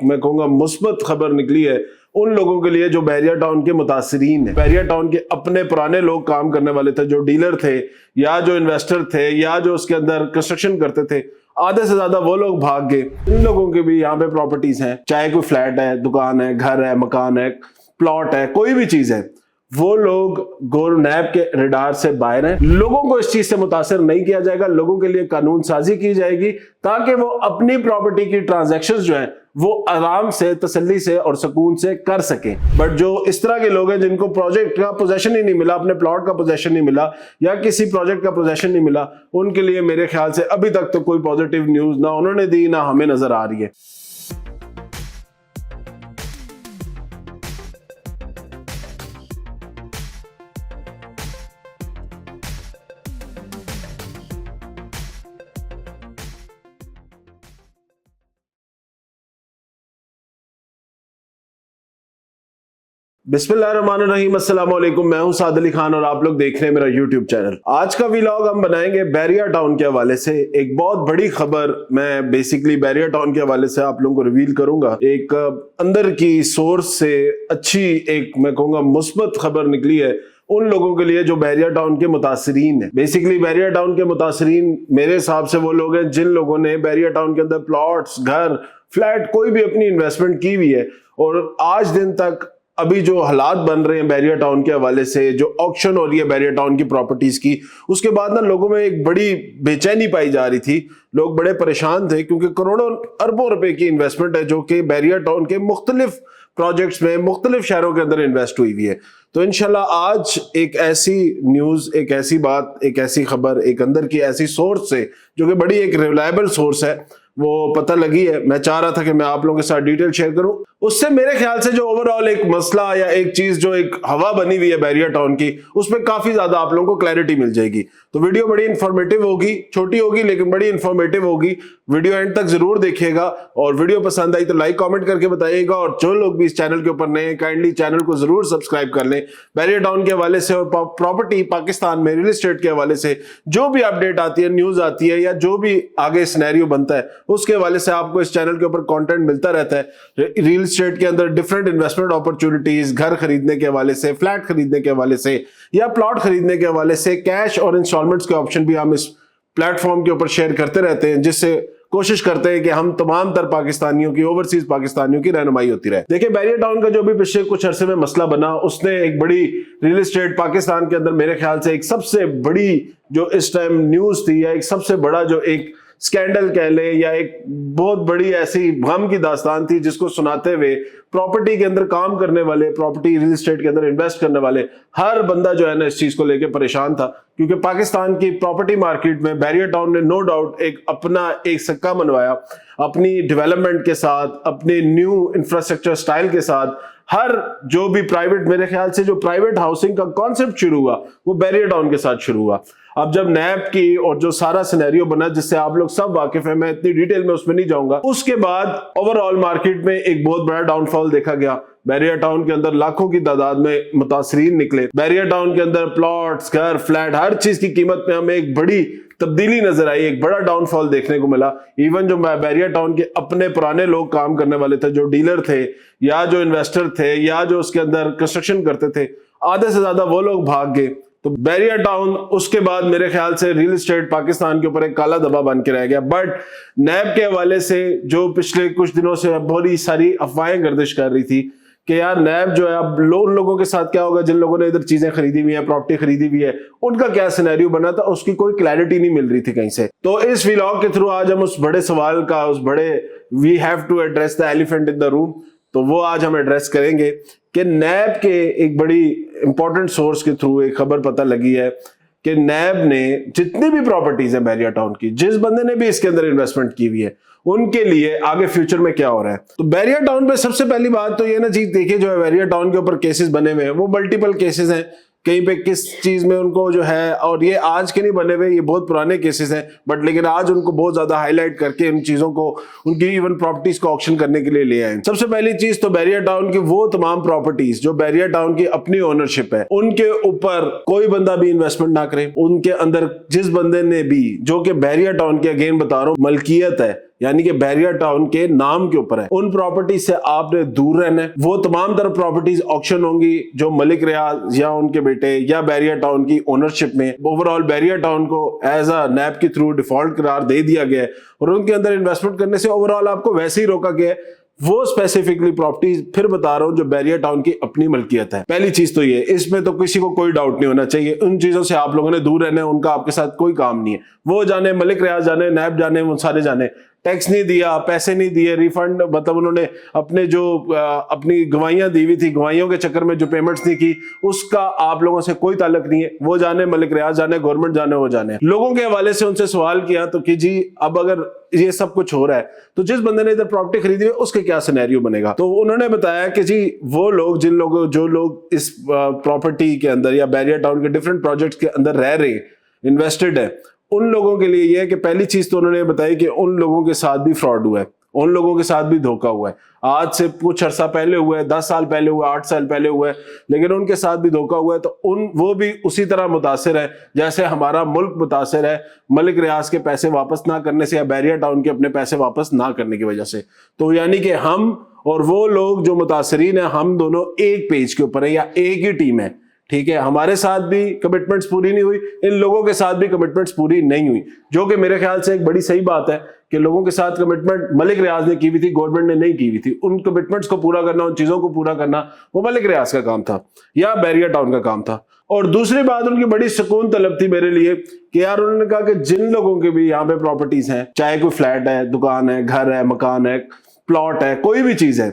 मैं कहूँगा मुस्बत खबर निकली है उन लोगों के लिए जो बैरिया टाउन के मुतासिरीन हैं। बैरिया टाउन के अपने पुराने लोग काम करने वाले थे, जो डीलर थे या जो इन्वेस्टर थे या जो उसके अंदर कंस्ट्रक्शन करते थे, आधे से ज्यादा वो लोग भाग गए। इन लोगों के भी यहाँ पे प्रॉपर्टीज हैं, चाहे कोई फ्लैट है, दुकान है, घर है, मकान है, प्लॉट है, कोई भी चीज है, वो लोग गौरनैब के रडार से बाहर हैं। लोगों को इस चीज से मुतासर नहीं किया जाएगा, लोगों के लिए कानून साजी की जाएगी ताकि वो अपनी प्रॉपर्टी की ट्रांजैक्शंस जो है वो आराम से, तसल्ली से और सुकून से कर सकें। बट जो इस तरह के लोग हैं जिनको प्रोजेक्ट का पोजेशन ही नहीं मिला, अपने प्लॉट का पोजेशन नहीं मिला या किसी प्रोजेक्ट का पोजेशन नहीं मिला, उनके लिए मेरे ख्याल से अभी तक तो कोई पॉजिटिव न्यूज ना उन्होंने दी ना हमें नजर आ रही है। बिस्मिल्लाहिर्रहमानिर्रहीम, अस्सलाम वालेकुम। मैं हूं साद अली खान और आप लोग देख रहे हैं मेरा यूट्यूब चैनल। आज का व्लॉग हम बनाएंगे बैरिया टाउन के हवाले से। एक बहुत बड़ी खबर मैं बेसिकली बैरिया टाउन के हवाले से आप लोगों को रिवील करूंगा। एक अंदर की सोर्स से अच्छी, एक मैं कहूँगा मुस्बत खबर निकली है उन लोगों के लिए जो बैरिया टाउन के मुतासिरीन है। बेसिकली बैरिया टाउन के मुतासिरीन मेरे हिसाब से वो लोग हैं जिन लोगों ने बैरिया टाउन के अंदर प्लॉट्स, घर, फ्लैट, कोई भी अपनी इन्वेस्टमेंट की हुई है और आज दिन तक अभी जो हालात बन रहे हैं बैरिया टाउन के हवाले से, जो ऑक्शन हो रही है बैरिया टाउन की प्रॉपर्टीज की, उसके बाद ना लोगों में एक बड़ी बेचैनी पाई जा रही थी। लोग बड़े परेशान थे क्योंकि करोड़ों अरबों रुपए की इन्वेस्टमेंट है जो कि बैरिया टाउन के मुख्तलिफ प्रोजेक्ट्स में, मुख्तलिफ शहरों के अंदर इन्वेस्ट हुई है। तो इंशाल्लाह आज एक ऐसी न्यूज, एक ऐसी बात, एक ऐसी खबर, एक अंदर की ऐसी सोर्स से जो कि बड़ी एक रिलायबल सोर्स है, वो पता लगी है। मैं चाह रहा था कि मैं आप लोगों के साथ डिटेल शेयर करूं। उससे मेरे ख्याल से जो ओवरऑल एक मसला या एक चीज, जो एक हवा बनी हुई है बैरिया टाउन की, उसमें काफी ज्यादा आप लोगों को क्लैरिटी मिल जाएगी। तो वीडियो बड़ी इंफॉर्मेटिव होगी, छोटी होगी लेकिन बड़ी इंफॉर्मेटिव होगी। वीडियो एंड तक जरूर देखिएगा और वीडियो पसंद आई तो लाइक कमेंट करके बताइएगा। और जो लोग भी इस चैनल के ऊपर नए हैं, काइंडली चैनल को जरूर सब्सक्राइब कर लें। बैरिया टाउन के हवाले से और प्रॉपर्टी पाकिस्तान में रियल एस्टेट के हवाले से जो भी अपडेट आती है, न्यूज आती है या जो भी आगे सिनेरियो बनता है, उसके हवाले से आपको इस चैनल के ऊपर कंटेंट मिलता रहता है। रियल एस्टेट के अंदर डिफरेंट इन्वेस्टमेंट अपॉर्चुनिटीज, घर खरीदने के हवाले से, फ्लैट खरीदने के हवाले से या प्लॉट खरीदने के हवाले से, कैश और इंस्टॉलमेंट्स के ऑप्शन भी हम इस प्लेटफॉर्म के ऊपर शेयर करते रहते हैं, जिससे कोशिश करते हैं कि हम तमाम तर पाकिस्तानियों की, ओवरसीज पाकिस्तानियों की रहनुमाई होती रहे। देखिए, बैरिया टाउन का जो भी पिछले कुछ अरसे में मसला बना, उसने एक बड़ी रियल एस्टेट पाकिस्तान के अंदर मेरे ख्याल से एक सबसे बड़ी जो इस टाइम न्यूज थी या एक सबसे बड़ा जो एक स्कैंडल कह ले या एक बहुत बड़ी ऐसी गम की दास्तान थी, जिसको सुनाते हुए प्रॉपर्टी के अंदर काम करने वाले, प्रॉपर्टी रियल एस्टेट के अंदर इन्वेस्ट करने वाले हर बंदा जो है ना इस चीज को लेके परेशान था। क्योंकि पाकिस्तान की प्रॉपर्टी मार्केट में बैरिया टाउन ने नो डाउट एक अपना एक सिक्का मनवाया, अपनी डेवलपमेंट के साथ, अपने न्यू इंफ्रास्ट्रक्चर स्टाइल के साथ। हर जो भी प्राइवेट, मेरे ख्याल से जो प्राइवेट हाउसिंग का कॉन्सेप्ट शुरू हुआ वो बैरिया टाउन के साथ शुरू हुआ। अब जब नैब की और जो सारा सिनेरियो बना, जिससे आप लोग सब वाकिफ हैं, मैं इतनी डिटेल में उसमें नहीं जाऊंगा, उसके बाद ओवरऑल मार्केट में एक बहुत बड़ा डाउनफॉल देखा गया। बैरिया टाउन के अंदर लाखों की तादाद में मुतासरीन निकले। बैरिया टाउन के अंदर प्लॉट्स, घर, फ्लैट, हर चीज की कीमत में हमें एक बड़ी तब्दीली नजर आई, एक बड़ा डाउनफॉल देखने को मिला। इवन जो बैरिया टाउन के अपने पुराने लोग काम करने वाले थे, जो डीलर थे या जो इन्वेस्टर थे या जो उसके अंदर कंस्ट्रक्शन करते थे, आधे से ज्यादा वो लोग भाग गए। तो बैरिया टाउन उसके बाद मेरे ख्याल से रियल एस्टेट पाकिस्तान के ऊपर एक काला धब्बा बन के रह गया। बट नैब के हवाले से जो पिछले कुछ दिनों से बहुत सारी अफवाहें गर्दिश कर रही थी कि यार नैब जो है, अब उन लोगों के साथ क्या होगा जिन लोगों ने इधर चीजें खरीदी हुई है, प्रॉपर्टी खरीदी हुई है, उनका क्या सिनेरियो बना था, उसकी कोई क्लैरिटी नहीं मिल रही थी कहीं से। तो इस व्लॉग के थ्रू आज हम उस बड़े सवाल का, उस बड़े we have to address the elephant in the room, तो वो आज हम एड्रेस करेंगे कि नैब के एक बड़ी इंपॉर्टेंट सोर्स के थ्रू एक खबर पता लगी है कि नैब ने जितनी भी प्रॉपर्टीज है बैरिया टाउन की, जिस बंदे ने भी इसके अंदर इन्वेस्टमेंट की हुई है, उनके लिए आगे फ्यूचर में क्या हो रहा है। तो बैरिया टाउन पे सबसे पहली बात तो ये ना जी, देखिए जो है बैरिया टाउन के ऊपर केसेस बने हुए हैं वो मल्टीपल केसेस हैं। कहीं पे किस चीज में उनको जो है, और ये आज के नहीं बने हुए, ये बहुत पुराने केसेस हैं, बट लेकिन आज उनको बहुत ज्यादा हाईलाइट करके उन चीजों को, उनकी इवन प्रॉपर्टीज को ऑक्शन करने के लिए ले आए। सबसे पहली चीज तो बैरिया टाउन की वो तमाम प्रॉपर्टीज जो बैरिया टाउन की अपनी ओनरशिप है, उनके ऊपर कोई बंदा भी इन्वेस्टमेंट ना करे। उनके अंदर जिस बंदे ने भी, जो कि बैरिया टाउन की अगेन बता रहा हूँ मलकियत है, यानी कि बैरियर टाउन के नाम के ऊपर है, उन प्रॉपर्टी से आपने दूर रहना है। वो तमाम तरह प्रॉपर्टीज ऑक्शन होंगी जो मलिक रियाज या उनके बेटे या बैरियर टाउन की ओनरशिप में, ओवरऑल बैरियर टाउन को एज अ नैब के थ्रू डिफॉल्ट करार दे दिया गया है और उनके अंदर इन्वेस्टमेंट करने से ओवरऑल आपको वैसे ही रोका गया है। वो स्पेसिफिकली प्रॉपर्टीज फिर बता रहा हूं जो बैरियर टाउन की अपनी मलकियत है। पहली चीज तो ये, इसमें तो किसी को कोई डाउट नहीं होना चाहिए, उन चीजों से आप लोगों ने दूर रहना है, उनका आपके साथ कोई काम नहीं है। वो जाने, मलिक रियाज जाने, नैब जाने, वो सारे जाने, टैक्स नहीं दिया, पैसे नहीं दिए, रिफंड मतलब उन्होंने अपने जो अपनी गवाहियां दी हुई थी, गवाहियों के चक्कर में जो पेमेंट्स नहीं की, उसका आप लोगों से कोई ताल्लुक नहीं है। वो जाने, मलिक रियाज जाने, गवर्नमेंट जाने, वो जाने। लोगों के हवाले से उनसे सवाल किया तो कि जी अब अगर ये सब कुछ हो रहा है तो जिस बंदे ने इधर प्रॉपर्टी खरीदी है उसके क्या सिनेरियो बनेगा। तो उन्होंने बताया कि जी वो लोग जो लोग इस प्रॉपर्टी के अंदर या बैरियर टाउन के डिफरेंट प्रोजेक्ट्स के अंदर रह रहे, इन्वेस्टेड है, उन लोगों के लिए यह है कि पहली चीज तो उन्होंने बताई कि उन लोगों के साथ भी फ्रॉड हुआ है, उन लोगों के साथ भी धोखा हुआ है। आज से कुछ अरसा पहले हुआ है, 10 साल पहले हुआ, 8 साल पहले हुआ है, लेकिन उनके साथ भी धोखा हुआ है। तो वो भी उसी तरह मुतासिर है जैसे हमारा मुल्क मुतासिर है मलिक रियाज के पैसे वापस ना करने से या बैरियर टाउन के अपने पैसे वापस ना करने की वजह से। तो यानी कि हम और वो लोग जो मुतासिरीन है, हम दोनों एक पेज के ऊपर है या एक ही टीम है। ठीक है, हमारे साथ भी कमिटमेंट्स पूरी नहीं हुई, इन लोगों के साथ भी कमिटमेंट्स पूरी नहीं हुई, जो कि मेरे ख्याल से एक बड़ी सही बात है कि लोगों के साथ कमिटमेंट मलिक रियाज ने की हुई थी, गवर्नमेंट ने नहीं की हुई थी। उन कमिटमेंट्स को पूरा करना, उन चीजों को पूरा करना वो मलिक रियाज का काम था या बैरियर टाउन का काम था। और दूसरी बात उनकी बड़ी सुकून तलब थी मेरे लिए कि यार उन्होंने कहा कि जिन लोगों के भी यहाँ पे प्रॉपर्टीज हैं, चाहे कोई फ्लैट है, दुकान है, घर है, मकान है, प्लॉट है, कोई भी चीज है,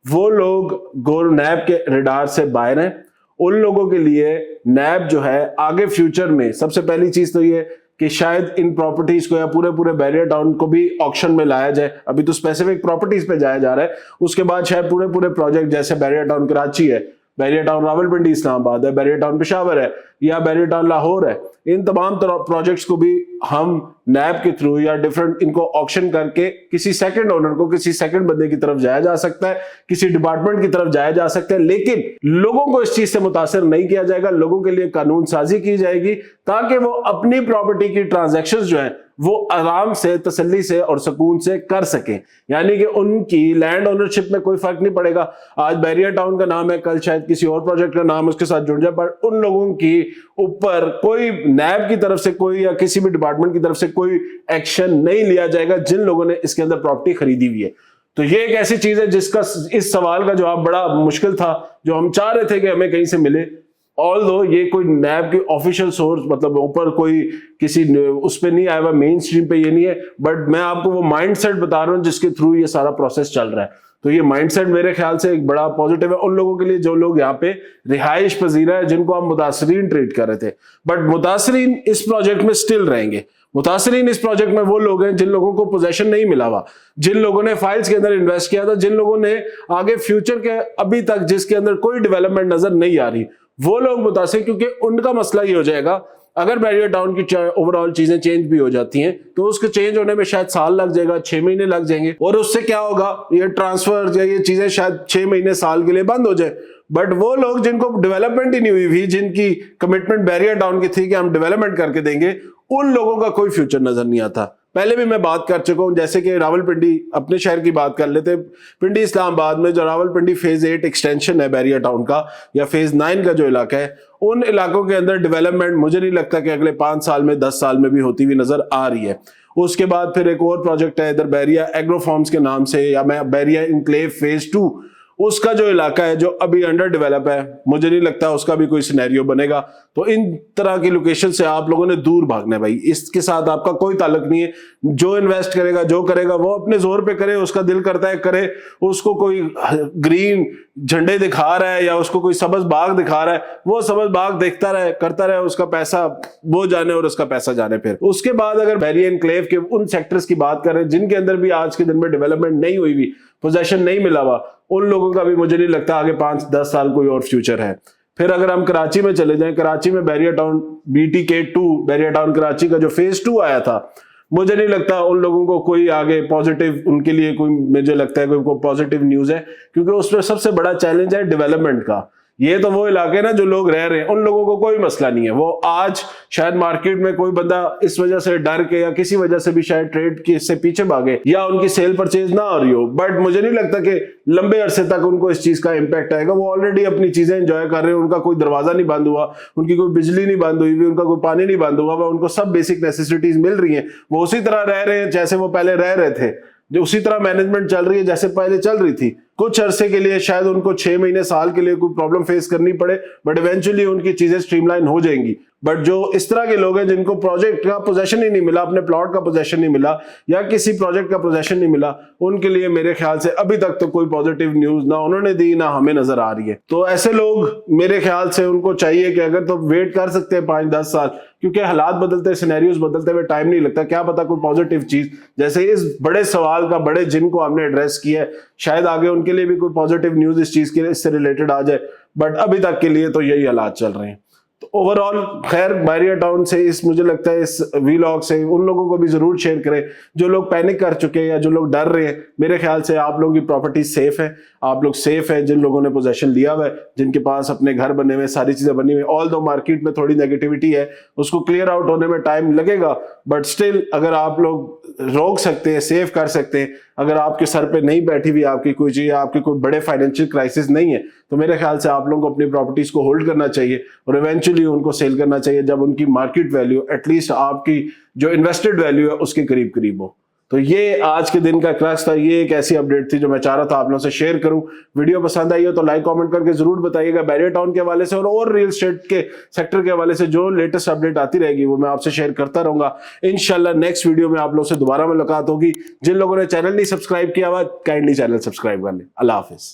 वो लोग नैब के रडार से बाहर हैं। उन लोगों के लिए नैब जो है आगे फ्यूचर में सबसे पहली चीज तो ये कि शायद इन प्रॉपर्टीज को या पूरे बैरियर टाउन को भी ऑक्शन में लाया जाए। अभी तो स्पेसिफिक प्रॉपर्टीज पे जाया जा रहा है, उसके बाद शायद पूरे प्रोजेक्ट जैसे बैरियर टाउन कराची है, बैरियर टाउन रावलपिंडी इस्लामाबाद है, बैरियर टाउन पेशावर है या बैरियर टाउन लाहौर है, इन तमाम प्रोजेक्ट्स को भी हम नैब के थ्रू या डिफरेंट इनको ऑक्शन करके किसी सेकंड ओनर को, किसी सेकंड बंदे की तरफ जाया जा सकता है, किसी डिपार्टमेंट की तरफ जाया जा सकता है। लेकिन लोगों को इस चीज से मुतासिर नहीं किया जाएगा, लोगों के लिए कानून साजी की जाएगी ताकि वो अपनी प्रॉपर्टी की ट्रांजैक्शंस जो है वो आराम से, तसल्ली से और सुकून से कर सकें। यानी कि उनकी लैंड ओनरशिप में कोई फर्क नहीं पड़ेगा। आज बैरियर टाउन का नाम है, कल शायद किसी और प्रोजेक्ट का नाम उसके साथ जुड़ जाए, पर उन लोगों की ऊपर कोई नैब की तरफ से कोई या किसी भी डिपार्टमेंट की तरफ से कोई एक्शन नहीं लिया जाएगा जिन लोगों ने इसके अंदर प्रॉपर्टी खरीदी हुई है। तो ये एक ऐसी चीज है जिसका इस सवाल का जवाब बड़ा मुश्किल था, जो हम चाह रहे थे कि हमें कहीं से मिले। ऑल्दो ये कोई नैब की ऑफिशियल सोर्स मतलब ऊपर कोई किसी उस पे नहीं आया हुआ, मेन स्ट्रीम पे ये नहीं है, बट मैं आपको वो माइंडसेट बता रहा हूं जिसके थ्रू ये सारा प्रोसेस चल रहा है। तो ये माइंडसेट मेरे ख्याल से एक बड़ा पॉजिटिव है उन लोगों के लिए जो लोग यहाँ पे रिहाइश पजीरा है, जिनको हम मुतासरीन ट्रीट कर रहे थे। बट मुतासरीन इस प्रोजेक्ट में स्टिल रहेंगे। मुतासरीन इस प्रोजेक्ट में वो लोग हैं जिन लोगों को पोजेशन नहीं मिला हुआ, जिन लोगों ने फाइल्स के अंदर इन्वेस्ट किया था, जिन लोगों ने आगे फ्यूचर के अभी तक जिसके अंदर कोई डेवलपमेंट नजर नहीं आ रही, वो लोग मुतासिर, क्योंकि उनका मसला ये हो जाएगा अगर बैरियर टाउन की ओवरऑल चीजें चेंज भी हो जाती हैं तो उसके चेंज होने में शायद साल लग जाएगा, 6 महीने लग जाएंगे, और उससे क्या होगा, ये ट्रांसफर या ये चीजें शायद 6 महीने साल के लिए बंद हो जाए। बट वो लोग जिनको डेवलपमेंट ही नहीं हुई थी, जिनकी कमिटमेंट बैरियर टाउन की थी कि हम डेवलपमेंट करके देंगे, उन लोगों का कोई फ्यूचर नजर नहीं आता। पहले भी मैं बात कर चुका हूं, जैसे कि रावलपिंडी, अपने शहर की बात कर लेते, पिंडी इस्लामाबाद में जो रावलपिंडी फेज 8 एक्सटेंशन है बैरियर टाउन का या फेज 9 का जो इलाका है, उन इलाकों के अंदर डेवलपमेंट मुझे नहीं लगता कि अगले 5 साल में 10 साल में भी होती हुई नजर आ रही है। उसके बाद फिर एक और प्रोजेक्ट है इधर बैरिया एग्रो फार्म्स के नाम से, या मैं बैरिया इनक्लेव फेज 2, उसका जो इलाका है जो अभी अंडर डेवलप है, मुझे नहीं लगता उसका भी कोई सिनेरियो बनेगा। तो इन तरह की लोकेशन से आप लोगों ने दूर भागना है भाई, इसके साथ आपका कोई ताल्लुक नहीं है। जो इन्वेस्ट करेगा, जो करेगा वो अपने जोर पे करे, उसका दिल करता है करे, उसको कोई ग्रीन झंडे दिखा रहा है या उसको कोई सब्ज बाग दिखा रहा है, वो सब्ज बाग देखता रहे, करता रहे, उसका पैसा वो जाने और उसका पैसा जाने। फिर उसके बाद अगर बैरिया एनक्लेव के उन सेक्टर्स की बात करें जिनके अंदर भी आज के दिन में डेवलपमेंट नहीं हुई भी, पोजेशन नहीं मिला हुआ, उन लोगों का भी मुझे नहीं लगता आगे 5-10 साल कोई और फ्यूचर है। फिर अगर हम कराची में चले जाएं, कराची में barrier town BTK2 barrier town Karachi का जो फेज 2 आया था, मुझे नहीं लगता उन लोगों को कोई आगे पॉजिटिव, उनके लिए कोई, मुझे लगता है कोई पॉजिटिव न्यूज है, क्योंकि उसमें सबसे बड़ा चैलेंज है डेवलपमेंट का ये तो वो इलाके ना जो लोग रह रहे हैं, उन लोगों को कोई मसला नहीं है। वो आज शायद मार्केट में कोई बंदा इस वजह से डर के या किसी वजह से भी शायद ट्रेड की से पीछे भागे या उनकी सेल परचेज ना हो रही हो, बट मुझे नहीं लगता कि लंबे अरसे तक उनको इस चीज का इंपैक्ट आएगा। वो ऑलरेडी अपनी चीजें एंजॉय कर रहे हैं, उनका कोई दरवाजा नहीं बंद हुआ, उनकी कोई बिजली नहीं बंद हुई, उनका कोई पानी नहीं बंद हुआ, उनको सब बेसिक नेसेसिटीज मिल रही हैं। वो उसी तरह रह रहे हैं जैसे वो पहले रह रहे थे, जो उसी तरह मैनेजमेंट चल रही है जैसे पहले चल रही थी। कुछ अरसे के लिए शायद उनको 6 महीने साल के लिए कोई प्रॉब्लम फेस करनी पड़े, बट इवेंचुअली उनकी चीजें स्ट्रीमलाइन हो जाएंगी। बट जो इस तरह के लोग हैं जिनको प्रोजेक्ट का पोजेशन ही नहीं मिला, अपने प्लॉट का पोजेशन नहीं मिला या किसी प्रोजेक्ट का पोजेशन नहीं मिला, उनके लिए मेरे ख्याल से अभी तक तो कोई पॉजिटिव न्यूज ना उन्होंने दी ना हमें नजर आ रही है। तो ऐसे लोग मेरे ख्याल से उनको चाहिए कि अगर तो वेट कर सकते हैं 5-10 साल, क्योंकि हालात बदलते, सिनेरियोज बदलते हुए टाइम नहीं लगता। क्या पता कोई पॉजिटिव चीज जैसे इस बड़े सवाल का, बड़े जिनको हमने एड्रेस किया है, शायद आगे उनके लिए भी कोई पॉजिटिव न्यूज इस चीज के इससे रिलेटेड आ जाए, बट अभी तक के लिए तो यही हालात चल रहे हैं। तो ओवरऑल खैर बैरियर टाउन से इस मुझे लगता है इस वीलॉग से उन लोगों को भी जरूर शेयर करें जो लोग पैनिक कर चुके हैं या जो लोग डर रहे हैं। मेरे ख्याल से आप लोगों की प्रॉपर्टी सेफ है, आप लोग सेफ है जिन लोगों ने पोजेशन लिया हुआ है, जिनके पास अपने घर बने हुए, सारी चीजें बनी हुई। ऑल दो मार्केट में थोड़ी नेगेटिविटी है, उसको क्लियर आउट होने में टाइम लगेगा, बट स्टिल अगर आप लोग रोक सकते हैं, सेव कर सकते हैं, अगर आपके सर पे नहीं बैठी हुई आपकी कोई चीज, आपके कोई बड़े फाइनेंशियल क्राइसिस नहीं है, तो मेरे ख्याल से आप लोगों को अपनी प्रॉपर्टीज को होल्ड करना चाहिए और इवेंचुअली उनको सेल करना चाहिए जब उनकी मार्केट वैल्यू एटलीस्ट आपकी जो इन्वेस्टेड वैल्यू है उसके करीब करीब हो। तो ये आज के दिन का क्रक्स था। ये एक ऐसी अपडेट थी जो मैं चाह रहा था आप लोगों से शेयर करूं। वीडियो पसंद आई हो तो लाइक कमेंट करके जरूर बताइएगा। बैरियर टाउन के हवाले से और रियल एस्टेट के सेक्टर के हवाले से जो लेटेस्ट अपडेट आती रहेगी वो मैं आपसे शेयर करता रहूंगा। इंशाल्लाह नेक्स्ट वीडियो में आप लोगों से दोबारा मुलाकात होगी। जिन लोगों ने चैनल नहीं सब्सक्राइब किया हुआ काइंडली चैनल सब्सक्राइब कर लें। अल्लाह हाफिज।